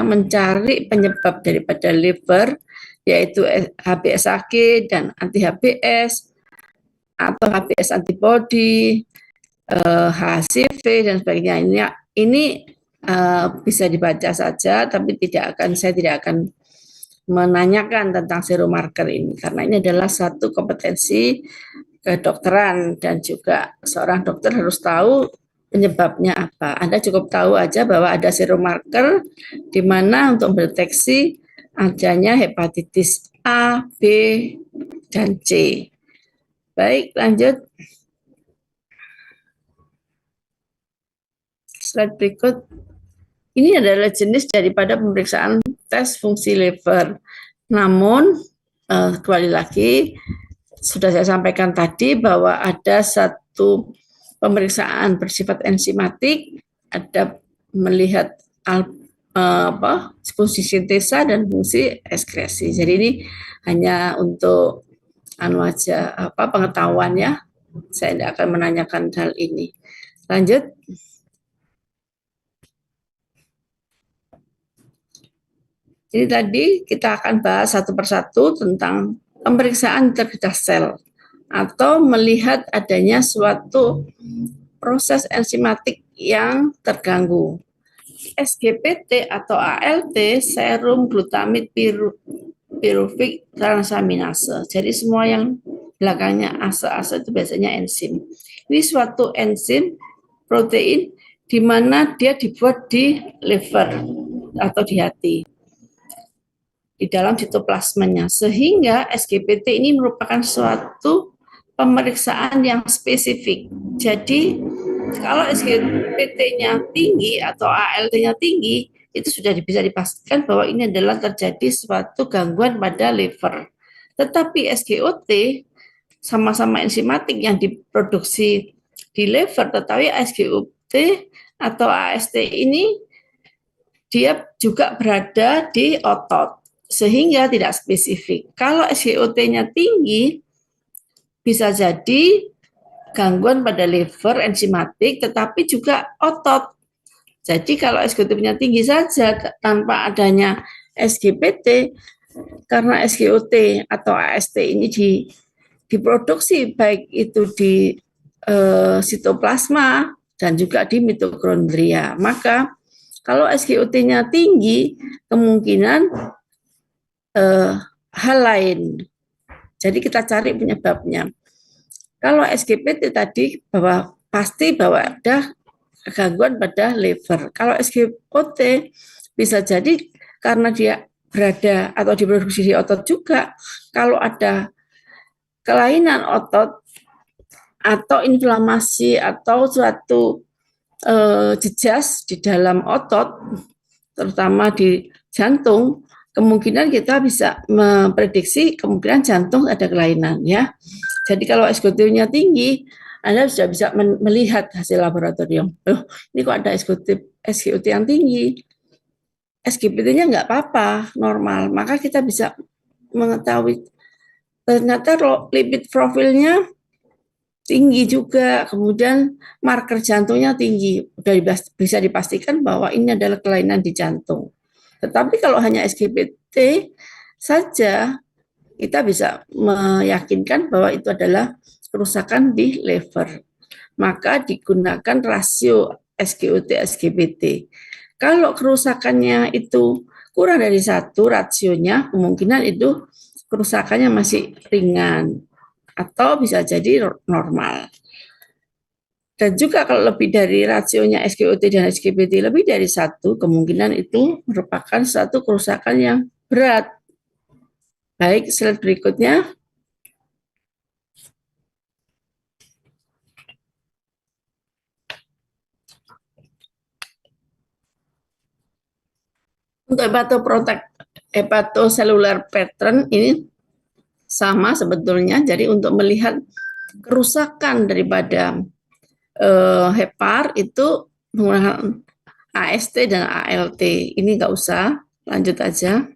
mencari penyebab daripada liver, yaitu HBsAg dan anti-HBs, atau HBs antibody, HCV dan sebagainya. Ini bisa dibaca saja, tapi saya tidak akan menanyakan tentang seromarker ini, karena ini adalah satu kompetensi kedokteran dan juga seorang dokter harus tahu penyebabnya apa. Anda cukup tahu aja bahwa ada seromarker di mana untuk mendeteksi adanya hepatitis A, B, dan C. Baik, lanjut. Slide berikut. Ini adalah jenis daripada pemeriksaan tes fungsi liver. Namun, kembali lagi, sudah saya sampaikan tadi bahwa ada satu pemeriksaan bersifat enzimatik, ada melihat fungsi sintesa dan fungsi ekskresi. Jadi ini hanya untuk pengetahuan ya. Saya tidak akan menanyakan hal ini. Lanjut. Jadi tadi kita akan bahas satu persatu tentang pemeriksaan integritas sel atau melihat adanya suatu proses enzimatik yang terganggu. SGPT atau ALT, serum glutamid piruvik transaminase. Jadi semua yang belakangnya ase-ase itu biasanya enzim. Ini suatu enzim protein di mana dia dibuat di liver atau di hati, di dalam sitoplasmanya, sehingga SGPT ini merupakan suatu pemeriksaan yang spesifik. Jadi kalau SGPT-nya tinggi atau ALT-nya tinggi, itu sudah bisa dipastikan bahwa ini adalah terjadi suatu gangguan pada liver. Tetapi SGOT sama-sama enzimatik yang diproduksi di liver, tetapi SGOT atau AST ini dia juga berada di otot, sehingga tidak spesifik. Kalau SGOT-nya tinggi, bisa jadi gangguan pada liver enzimatik, tetapi juga otot. Jadi kalau SGOT-nya tinggi saja tanpa adanya SGPT, karena SGOT atau AST ini diproduksi baik itu di sitoplasma dan juga di mitokondria, maka kalau SGOT-nya tinggi, kemungkinan hal lain. Jadi kita cari penyebabnya. Kalau SGPT tadi pasti bahwa ada gangguan pada liver. Kalau SGOT bisa jadi karena dia berada atau diproduksi di otot juga. Kalau ada kelainan otot atau inflamasi atau suatu jejas di dalam otot, terutama di jantung, kemungkinan kita bisa memprediksi kemungkinan jantung ada kelainan ya. Jadi kalau SGOT-nya tinggi, Anda sudah bisa melihat hasil laboratorium. Ini kok ada SGOT yang tinggi, SGPT-nya nggak apa-apa, normal. Maka kita bisa mengetahui ternyata lipid profilnya tinggi juga, kemudian marker jantungnya tinggi, sudah bisa dipastikan bahwa ini adalah kelainan di jantung. Tetapi kalau hanya SGPT saja, kita bisa meyakinkan bahwa itu adalah kerusakan di liver. Maka digunakan rasio SGOT-SGPT. Kalau kerusakannya itu kurang dari 1 rasionya, kemungkinan itu kerusakannya masih ringan atau bisa jadi normal. Dan juga kalau lebih dari rasionya SGOT dan SGPT lebih dari 1, kemungkinan itu merupakan satu kerusakan yang berat. Baik, slide berikutnya. Untuk hepatocellular pattern ini sama sebetulnya. Jadi untuk melihat kerusakan daripada hepar itu menggunakan AST dan ALT. Ini nggak usah, lanjut aja.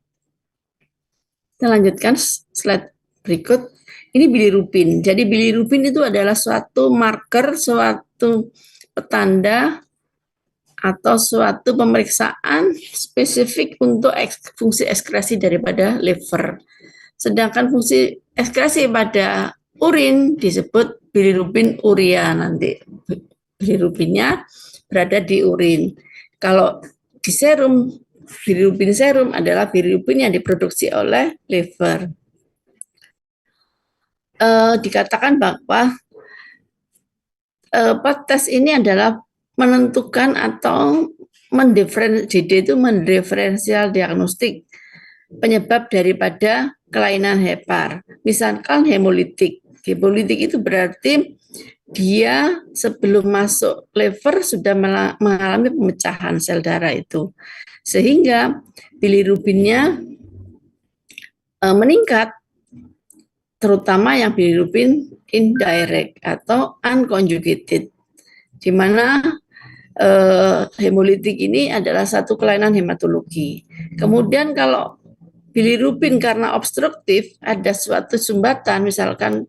Kita lanjutkan slide berikut. Ini bilirubin. Jadi bilirubin itu adalah suatu marker, suatu petanda atau suatu pemeriksaan spesifik untuk fungsi ekskresi daripada liver. Sedangkan fungsi ekskresi pada urin disebut bilirubin urea nanti. Bilirubinnya berada di urin. Kalau di serum, bilirubin serum adalah bilirubin yang diproduksi oleh liver. Dikatakan bahwa tes ini adalah menentukan atau mendiferensial diagnostik penyebab daripada kelainan hepar. Misalkan hemolitik. Hemolitik itu berarti dia sebelum masuk liver sudah mengalami pemecahan sel darah itu. Sehingga bilirubinnya meningkat, terutama yang bilirubin indirect atau unconjugated, di mana hemolitik ini adalah satu kelainan hematologi. Kemudian kalau bilirubin karena obstruktif, ada suatu sumbatan, misalkan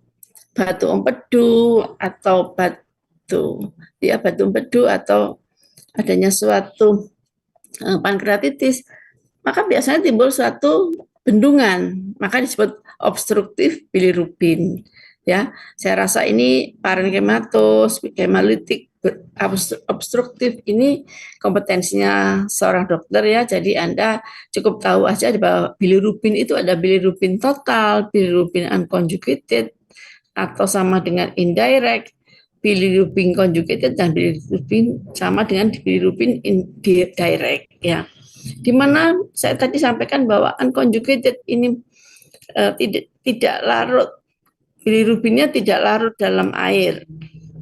batu empedu atau batu empedu atau adanya suatu pankreatitis, maka biasanya timbul suatu bendungan, maka disebut obstruktif bilirubin. Ya, saya rasa ini parenkymatos, hemolitik, obstruktif ini kompetensinya seorang dokter ya. Jadi Anda cukup tahu aja bahwa bilirubin itu ada bilirubin total, bilirubin unconjugated atau sama dengan indirect, bilirubin conjugated dan bilirubin sama dengan bilirubin indirect ya. Dimana saya tadi sampaikan bahwa unconjugated ini tidak larut, bilirubinnya tidak larut dalam air,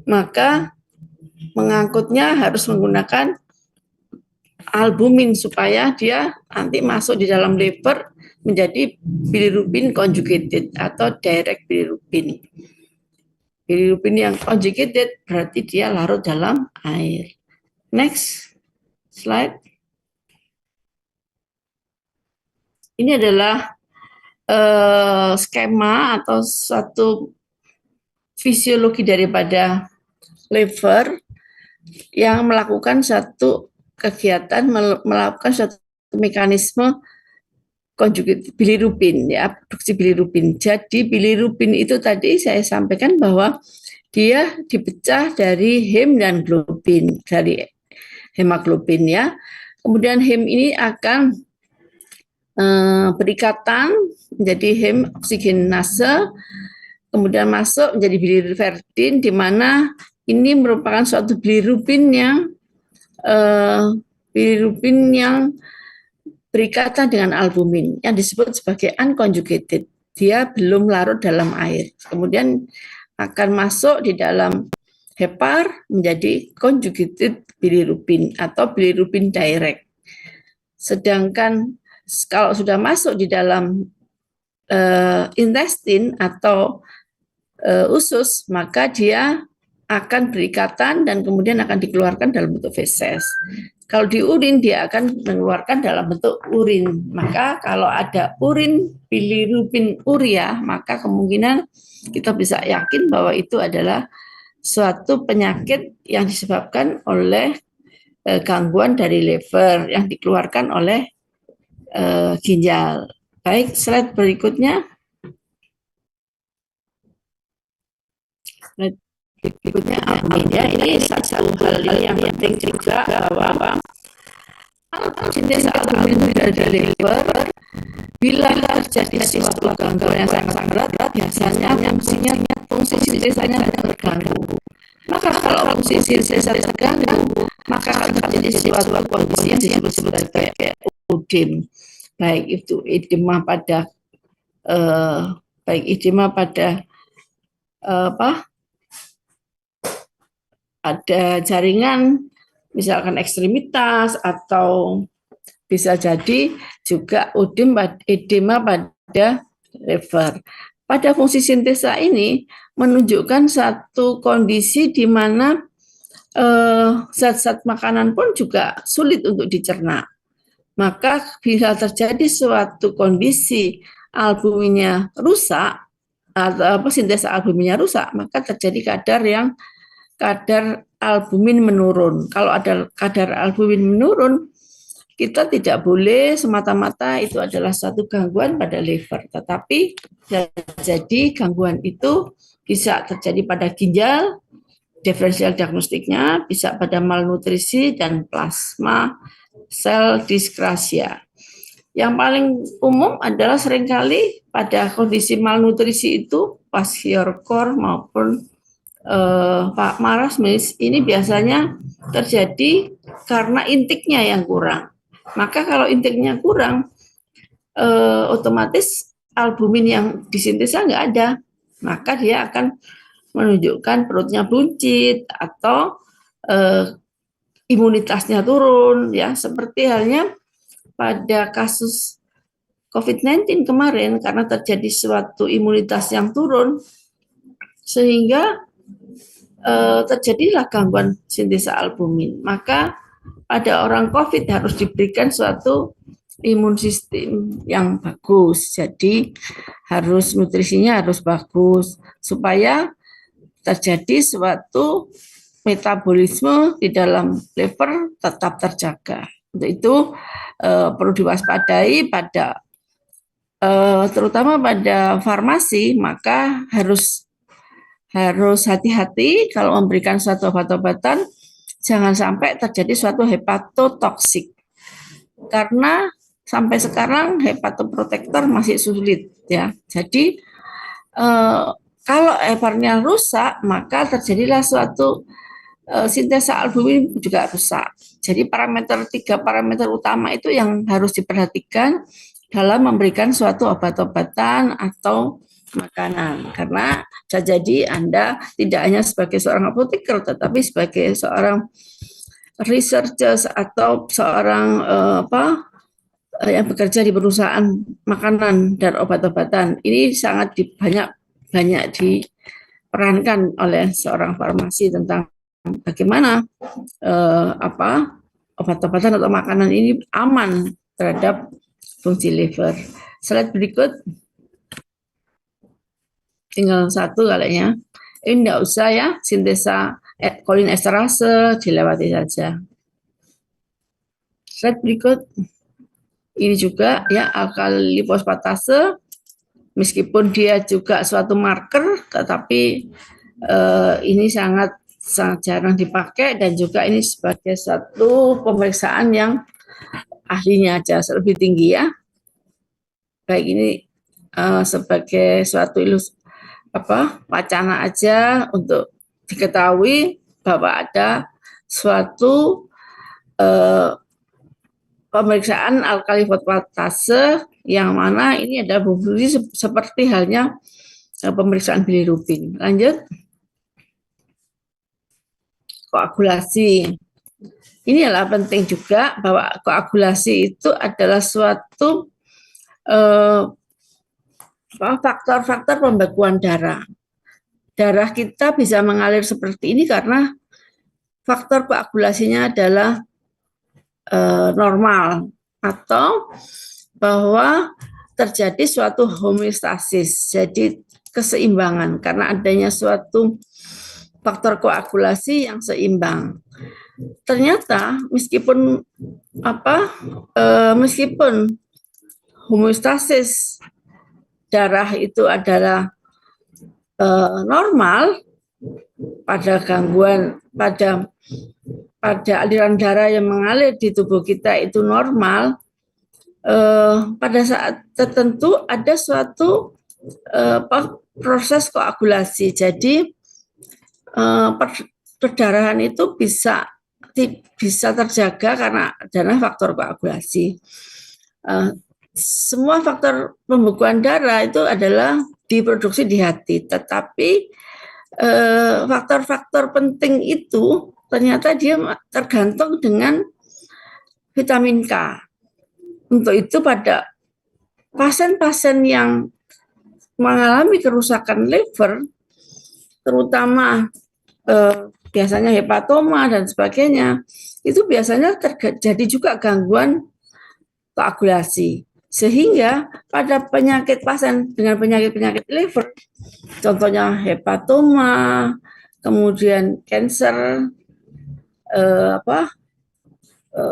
maka mengangkutnya harus menggunakan albumin supaya dia nanti masuk di dalam liver menjadi bilirubin conjugated atau direct bilirubin. Bilirubin yang conjugated berarti dia larut dalam air. Next slide. Ini adalah skema atau satu fisiologi daripada liver yang melakukan satu kegiatan, melakukan satu mekanisme konjugat bilirubin ya, produksi bilirubin. Jadi bilirubin itu tadi saya sampaikan bahwa dia dipecah dari hem dan globin, dari hemoglobin ya. Kemudian hem ini akan berikatan menjadi hem oksigenase, kemudian masuk menjadi biliverdin, di mana ini merupakan suatu bilirubin yang berikatan dengan albumin yang disebut sebagai unconjugated. Dia belum larut dalam air. Kemudian akan masuk di dalam hepar menjadi conjugated bilirubin atau bilirubin direct. Sedangkan kalau sudah masuk di dalam intestin atau usus, maka dia akan berikatan dan kemudian akan dikeluarkan dalam bentuk feses. Kalau di urin dia akan mengeluarkan dalam bentuk urin. Maka kalau ada urin bilirubin urea, maka kemungkinan kita bisa yakin bahwa itu adalah suatu penyakit yang disebabkan oleh gangguan dari liver yang dikeluarkan oleh ginjal. Baik, slide berikutnya. Berikutnya albumin ya, ini satu hal yang penting juga bahwa sintesa albumin dari liver bila terjadi suatu gangguan yang sangat berat, biasanya fungsi sintesanya terganggu. Maka kalau fungsi sintesa terganggu, maka akan terjadi suatu kondisi yang disebut sebagai ödem, baik itu edema pada ada jaringan, misalkan ekstremitas, atau bisa jadi juga edema pada liver. Pada fungsi sintesa ini menunjukkan satu kondisi di mana zat-zat makanan pun juga sulit untuk dicerna. Maka bila terjadi suatu kondisi albuminnya rusak, atau sintesa albuminnya rusak, maka terjadi kadar yang kadar albumin menurun. Kalau ada kadar albumin menurun, kita tidak boleh semata-mata itu adalah suatu gangguan pada liver, tetapi jadi gangguan itu bisa terjadi pada ginjal, diferensial diagnostiknya bisa pada malnutrisi dan plasma sel diskrasia. Yang paling umum adalah seringkali pada kondisi malnutrisi itu kwashiorkor maupun marasmis ini biasanya terjadi karena intiknya yang kurang. Maka kalau intiknya kurang, otomatis albumin yang disintesa nggak ada. Maka dia akan menunjukkan perutnya buncit atau imunitasnya turun, ya, seperti halnya pada kasus COVID-19 kemarin karena terjadi suatu imunitas yang turun sehingga terjadilah gangguan sintesa albumin. Maka pada orang COVID harus diberikan suatu imun sistem yang bagus. Jadi harus nutrisinya harus bagus supaya terjadi suatu metabolisme di dalam liver tetap terjaga. Untuk itu perlu diwaspadai pada terutama pada farmasi, maka harus hati-hati kalau memberikan suatu obat-obatan, jangan sampai terjadi suatu hepatotoksik. Karena sampai sekarang hepatoprotektor masih sulit, ya. Jadi kalau heparnya rusak, maka terjadilah suatu sintesa albumin juga rusak. Jadi tiga parameter utama itu yang harus diperhatikan dalam memberikan suatu obat-obatan atau makanan. Karena bisa jadi Anda tidak hanya sebagai seorang apoteker, tetapi sebagai seorang researchers atau seorang yang bekerja di perusahaan makanan dan obat-obatan. Ini sangat banyak diperankan oleh seorang farmasi tentang bagaimana obat-obatan atau makanan ini aman terhadap fungsi liver. Slide berikut. Tinggal satu kayaknya. Ini enggak usah ya, sintesa kolinesterase dilewati saja. Slide berikut. Ini juga ya alkali fosfatase, meskipun dia juga suatu marker, tetapi ini sangat jarang dipakai dan juga ini sebagai satu pemeriksaan yang ahlinya aja lebih tinggi ya. Baik, ini sebagai suatu wacana aja untuk diketahui bahwa ada suatu pemeriksaan alkali fosfatase yang mana ini ada berfungsi seperti halnya pemeriksaan bilirubin. Lanjut. Koagulasi. Ini adalah penting juga bahwa koagulasi itu adalah suatu faktor-faktor pembekuan darah. Darah kita bisa mengalir seperti ini karena faktor koagulasinya adalah normal atau bahwa terjadi suatu homeostasis, jadi keseimbangan karena adanya suatu faktor koagulasi yang seimbang. Ternyata meskipun homeostasis darah itu adalah normal pada gangguan pada aliran darah yang mengalir di tubuh kita itu normal, pada saat tertentu ada suatu proses koagulasi. Jadi perdarahan itu bisa terjaga karena adanya faktor koagulasi. Semua faktor pembekuan darah itu adalah diproduksi di hati, tetapi faktor-faktor penting itu ternyata dia tergantung dengan vitamin K. Untuk itu pada pasien-pasien yang mengalami kerusakan liver, terutama biasanya hepatoma dan sebagainya, itu biasanya terjadi juga gangguan koagulasi. Sehingga pada pasien dengan penyakit-penyakit liver, contohnya hepatoma, kemudian kanker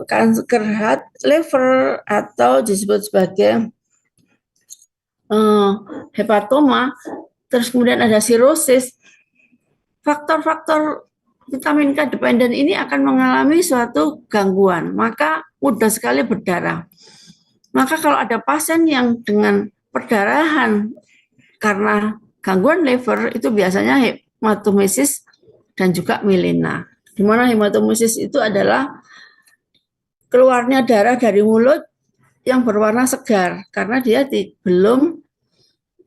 kanker heart, liver, atau disebut sebagai hepatoma, terus kemudian ada sirosis. Faktor-faktor vitamin K dependen ini akan mengalami suatu gangguan, maka mudah sekali berdarah. Maka kalau ada pasien yang dengan perdarahan karena gangguan liver, itu biasanya hematomesis dan juga milena. Di mana hematomesis itu adalah keluarnya darah dari mulut yang berwarna segar karena dia belum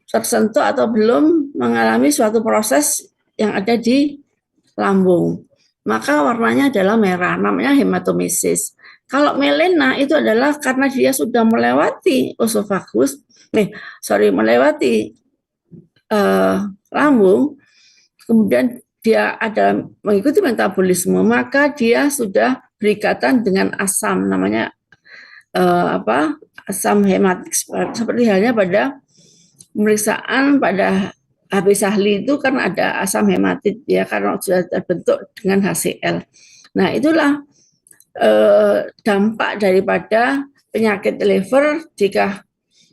tersentuh atau belum mengalami suatu proses yang ada di lambung. Maka warnanya adalah merah, namanya hematomesis. Kalau melena itu adalah karena dia sudah melewati osofagus, melewati lambung, kemudian dia ada mengikuti metabolisme, maka dia sudah berikatan dengan asam, namanya asam hematik, seperti halnya pada pemeriksaan pada HB Sahli itu kan ada asam hematit ya karena sudah terbentuk dengan HCl. Nah, itulah dampak daripada penyakit liver. Jika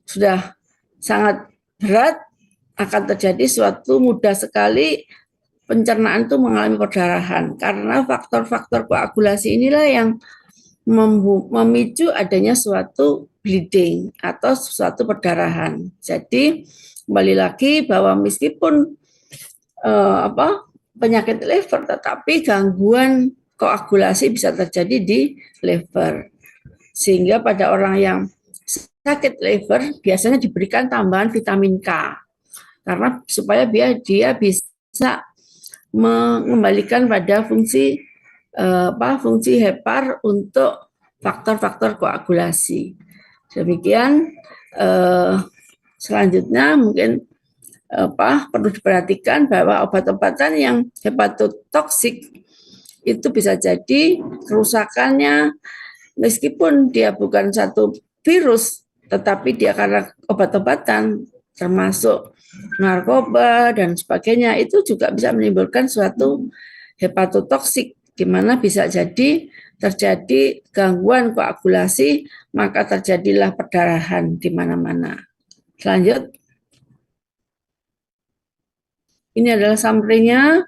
sudah sangat berat, akan terjadi suatu mudah sekali pencernaan itu mengalami perdarahan karena faktor-faktor koagulasi inilah yang memicu adanya suatu bleeding atau suatu perdarahan. Jadi kembali lagi bahwa meskipun penyakit liver, tetapi gangguan koagulasi bisa terjadi di liver. Sehingga pada orang yang sakit liver biasanya diberikan tambahan vitamin K karena supaya dia bisa mengembalikan pada fungsi fungsi hepar untuk faktor-faktor koagulasi. Demikian selanjutnya mungkin perlu diperhatikan bahwa obat-obatan yang hepatotoksik itu bisa jadi kerusakannya meskipun dia bukan satu virus, tetapi dia karena obat-obatan termasuk narkoba dan sebagainya itu juga bisa menimbulkan suatu hepatotoksik di mana bisa jadi terjadi gangguan koagulasi, maka terjadilah perdarahan di mana-mana. Lanjut. Ini adalah summary-nya.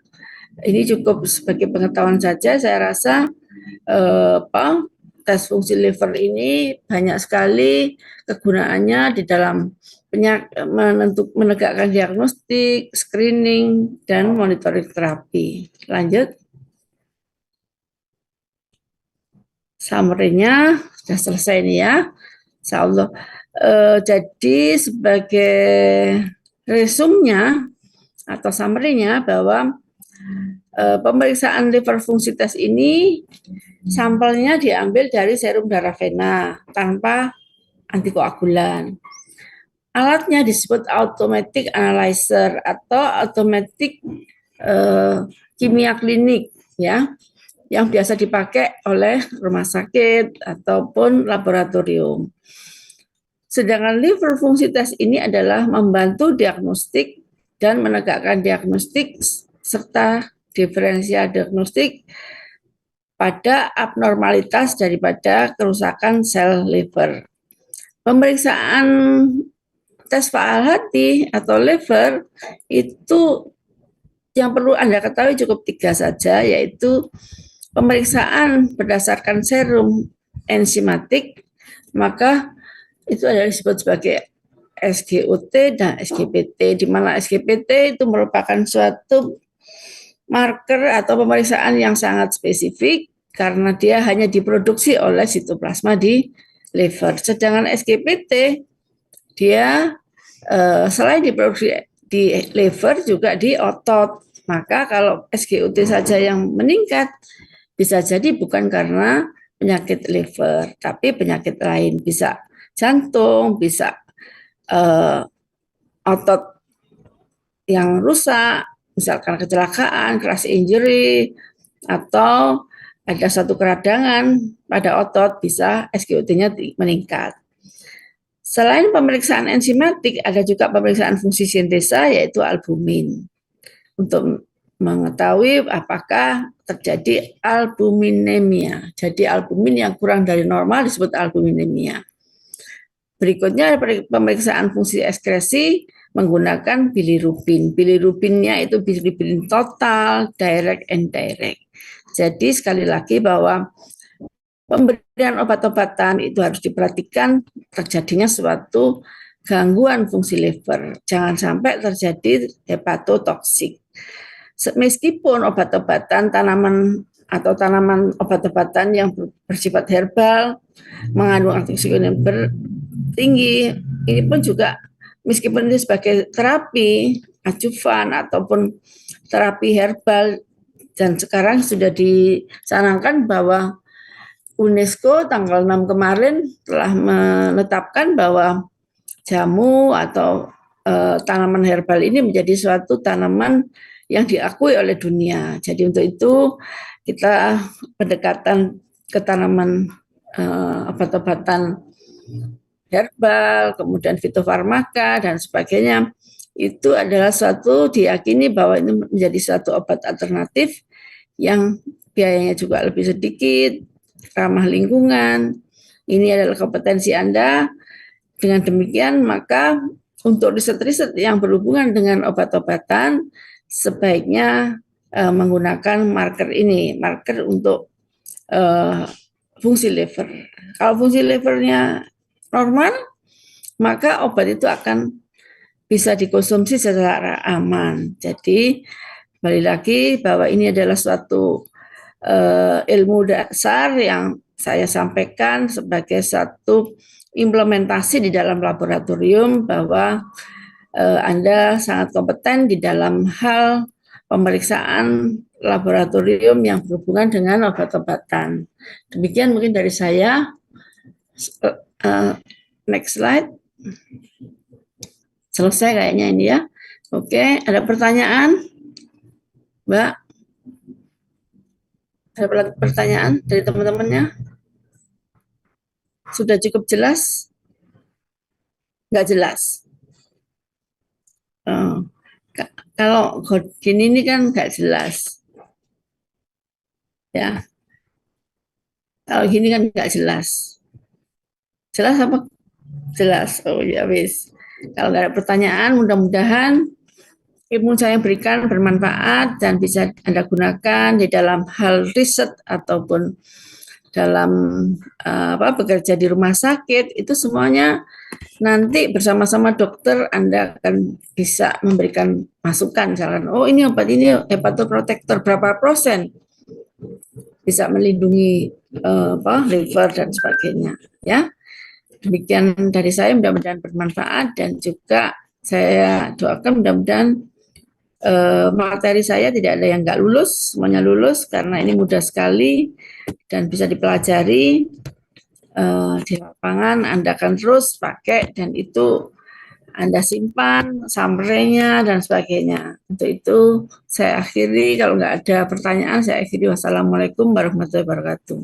Ini cukup sebagai pengetahuan saja. Saya rasa tes fungsi liver ini banyak sekali kegunaannya di dalam menegakkan diagnostik, screening, dan monitoring terapi. Lanjut. Summary-nya sudah selesai ini ya. Insyaallah. Jadi sebagai resumnya atau summary-nya bahwa pemeriksaan liver funksi tes ini sampelnya diambil dari serum darah vena tanpa antikoagulan. Alatnya disebut automatic analyzer atau automatic kimia klinik ya, yang biasa dipakai oleh rumah sakit ataupun laboratorium. Sedangkan liver fungsi tes ini adalah membantu diagnostik dan menegakkan diagnostik serta diferensial diagnostik pada abnormalitas daripada kerusakan sel liver. Pemeriksaan tes faal hati atau liver itu yang perlu Anda ketahui cukup 3 saja, yaitu pemeriksaan berdasarkan serum enzimatik, maka itu adalah disebut sebagai SGOT dan SGPT, di mana SGPT itu merupakan suatu marker atau pemeriksaan yang sangat spesifik karena dia hanya diproduksi oleh sitoplasma di liver. Sedangkan SGPT dia selain diproduksi di liver juga di otot. Maka kalau SGOT saja yang meningkat bisa jadi bukan karena penyakit liver, tapi penyakit lain, bisa jantung, bisa otot yang rusak, misalkan kecelakaan, crash injury, atau ada satu keradangan pada otot, bisa SGOT-nya meningkat. Selain pemeriksaan enzimatik, ada juga pemeriksaan fungsi sintesa, yaitu albumin. Untuk mengetahui apakah terjadi albuminemia. Jadi albumin yang kurang dari normal disebut albuminemia. Berikutnya pemeriksaan fungsi ekskresi menggunakan bilirubin. Bilirubinnya itu bilirubin total, direct, and indirect. Jadi sekali lagi bahwa pemberian obat-obatan itu harus diperhatikan terjadinya suatu gangguan fungsi liver. Jangan sampai terjadi hepatotoksik. Meskipun obat-obatan tanaman atau tanaman obat-obatan yang bersifat herbal mengandung antioksidan yang tinggi, ini pun juga meskipun ini sebagai terapi ajuvan ataupun terapi herbal, dan sekarang sudah disarankan bahwa UNESCO tanggal 6 kemarin telah menetapkan bahwa jamu atau tanaman herbal ini menjadi suatu tanaman yang diakui oleh dunia. Jadi untuk itu kita pendekatan ke tanaman obat-obatan herbal, kemudian fitofarmaka dan sebagainya, itu adalah suatu diyakini bahwa ini menjadi suatu obat alternatif yang biayanya juga lebih sedikit, ramah lingkungan. Ini adalah kompetensi Anda. Dengan demikian, maka untuk riset-riset yang berhubungan dengan obat-obatan, sebaiknya menggunakan marker ini, marker untuk fungsi liver. Kalau fungsi livernya normal, maka obat itu akan bisa dikonsumsi secara aman. Jadi, kembali lagi bahwa ini adalah suatu ilmu dasar yang saya sampaikan sebagai satu implementasi di dalam laboratorium bahwa Anda sangat kompeten di dalam hal pemeriksaan laboratorium yang berhubungan dengan obat-obatan. Demikian mungkin dari saya. Next slide. Selesai kayaknya ini ya. Oke, ada pertanyaan? Mbak? Ada pertanyaan dari teman-temannya? Sudah cukup jelas? Nggak jelas? Kalau gini ini kan nggak jelas. Ya. Kalau gini kan nggak jelas. Jelas apa? Jelas. Oh ya wis. Kalau nggak ada pertanyaan, mudah-mudahan ilmu saya berikan bermanfaat dan bisa Anda gunakan di dalam hal riset ataupun dalam bekerja di rumah sakit. Itu semuanya nanti bersama-sama dokter Anda akan bisa memberikan masukan, misalkan, oh ini obat ini hepatoprotektor berapa persen bisa melindungi liver dan sebagainya, ya. Demikian dari saya, mudah-mudahan bermanfaat dan juga saya doakan mudah-mudahan materi saya tidak ada yang nggak lulus, semuanya lulus karena ini mudah sekali dan bisa dipelajari di lapangan. Anda akan terus pakai dan itu Anda simpan summary-nya dan sebagainya. Untuk itu saya akhiri, kalau nggak ada pertanyaan saya akhiri. Wassalamualaikum warahmatullahi wabarakatuh.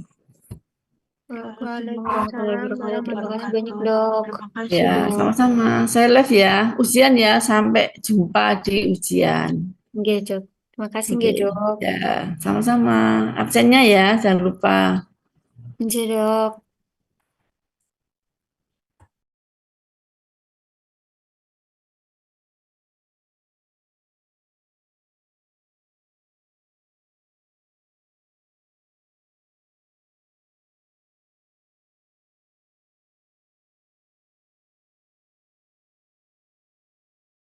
Waalaikumsalam warahmatullahi wabarakatuh. Banyak dok. Ya, sama-sama. Saya live ya. Ujian ya, sampai jumpa di ujian. Nggih, Dok. Terima kasih Oke. nggih, Dok. Ya, sama-sama. Absennya ya, jangan lupa. Nggih, Dok.